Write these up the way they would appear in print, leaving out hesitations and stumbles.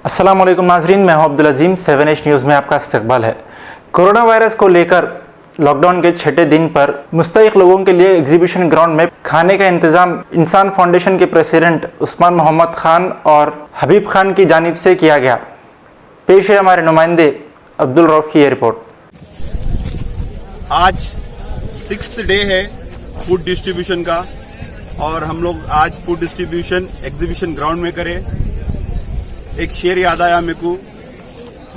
अस्सलाम वालेकुम नाजरीन, मैं हूं अब्दुल अजीम। 7H न्यूज़ में आपका इस्तकबाल है। कोरोना वायरस को लेकर लॉकडाउन के छठे दिन पर मुस्तहिक लोगों के लिए एग्जीबिशन ग्राउंड में खाने का इंतज़ाम इंसान फाउंडेशन के प्रेसिडेंट उस्मान मोहम्मद खान और हबीब खान की जानिब से किया गया। पेश है हमारे नुमाइंदे अब्दुल रऊफ की ये रिपोर्ट। आज 6th डे है फूड डिस्ट्रीब्यूशन का और हम लोग आज फूड डिस्ट्रीब्यूशन एग्जीबिशन ग्राउंड में करे। एक शेर याद आया मेरे को,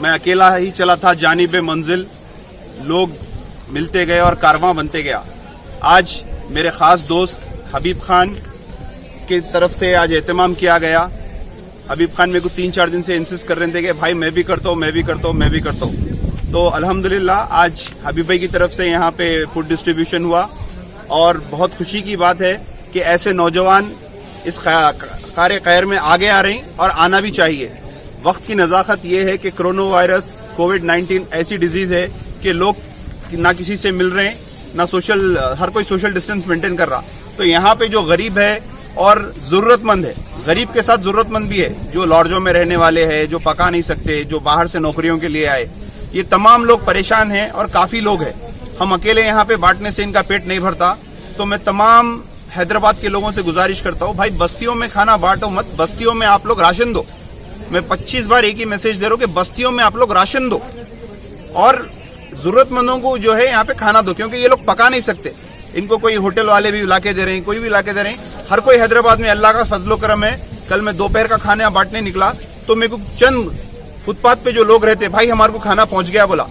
मैं अकेला ही चला था जानिबे मंजिल, लोग मिलते गए और कारवां बनते गया। आज मेरे खास दोस्त हबीब खान की तरफ से आज एहतमाम किया गया। हबीब खान मेरे को 3-4 दिन से इंसिस्ट कर रहे थे कि भाई मैं भी करता हूँ, मैं भी करता हूँ, मैं भी करता हूँ। तो अल्हम्दुलिल्लाह आज हबीब भाई की तरफ से यहाँ पे फूड डिस्ट्रीब्यूशन हुआ और बहुत खुशी की बात है कि ऐसे नौजवान इस कार्य खैर में आगे आ रहे हैं और आना भी चाहिए। वक्त की नजाकत ये है कि कोरोना वायरस कोविड-19 ऐसी डिजीज है कि लोग ना किसी से मिल रहे हैं, ना हर कोई सोशल डिस्टेंस मेंटेन कर रहा। तो यहाँ पे जो गरीब है और जरूरतमंद है, गरीब के साथ जरूरतमंद भी है, जो लॉर्जों में रहने वाले हैं, जो पका नहीं सकते, जो बाहर से नौकरियों के लिए आए, ये तमाम लोग परेशान हैं और काफी लोग हैं। हम अकेले यहाँ पे बांटने से इनका पेट नहीं भरता। तो मैं तमाम हैदराबाद के लोगों से गुजारिश करता हूँ, भाई बस्तियों में खाना बांटो मत, बस्तियों में आप लोग राशन दो। मैं 25 बार एक ही मैसेज दे रहा हूँ कि बस्तियों में आप लोग राशन दो और जरूरतमंदों को जो है यहाँ पे खाना दो, क्योंकि ये लोग पका नहीं सकते। इनको कोई होटल वाले भी लाके दे रहे हैं, कोई भी लाके दे रहे हैं। हर कोई हैदराबाद में अल्लाह का फजलो करम है। कल मैं दोपहर का खाना बांटने निकला तो मेरे को चंद फुटपाथ पे जो लोग रहते, भाई हमारे को खाना पहुंच गया बोला।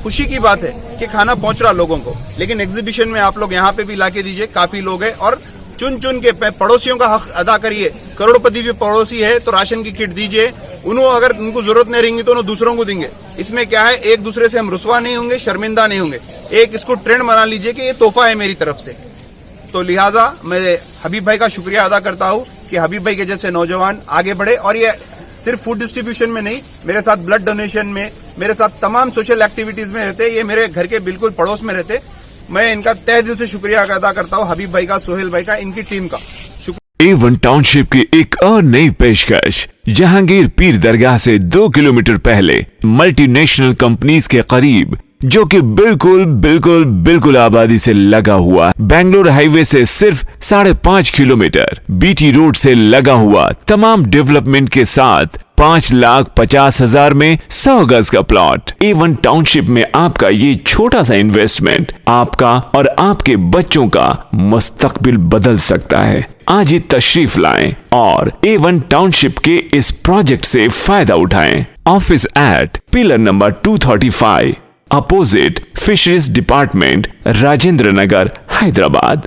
खुशी की बात है कि खाना पहुंच रहा लोगों को। लेकिन एग्जीबिशन में आप लोग यहाँ पे भी लाके दीजिए, काफी लोग हैं और चुन चुन के पड़ोसियों का हक अदा करिए। करोड़पति भी पड़ोसी है तो राशन की किट दीजिए उन्होंने, अगर उनको जरूरत नहीं रहेंगी तो उन्हें दूसरों को देंगे। इसमें क्या है, एक दूसरे से हम रुस्वा नहीं होंगे, शर्मिंदा नहीं होंगे। एक इसको ट्रेंड बना लीजिए कि ये तोहफा है मेरी तरफ से। तो लिहाजा मैं हबीब भाई का शुक्रिया अदा करता हूँ कि हबीब भाई के जैसे नौजवान आगे बढ़े और ये सिर्फ फूड डिस्ट्रीब्यूशन में नहीं, मेरे साथ ब्लड डोनेशन में, मेरे साथ तमाम सोशल एक्टिविटीज में रहते। ये मेरे घर के बिल्कुल पड़ोस में रहते। मैं इनका तहे दिल से शुक्रिया अदा करता हूँ, हबीब भाई का, सोहेल भाई का, इनकी टीम का। A1 टाउनशिप की एक और नई पेशकश। जहांगीर पीर दरगाह से 2 किलोमीटर पहले मल्टीनेशनल कंपनीज के करीब, जो कि बिल्कुल आबादी से लगा हुआ, बेंगलोर हाईवे से सिर्फ 5.5 किलोमीटर, बीटी रोड से लगा हुआ, तमाम डेवलपमेंट के साथ 5,50,000 में 100 गज का प्लॉट। A1 टाउनशिप में आपका ये छोटा सा इन्वेस्टमेंट आपका और आपके बच्चों का मुस्तकबिल बदल सकता है। आज ही तशरीफ लाएं और A1 टाउनशिप के इस प्रोजेक्ट से फायदा उठाएं। Office at pillar number 235 opposite fisheries department, Rajendra Nagar, Hyderabad.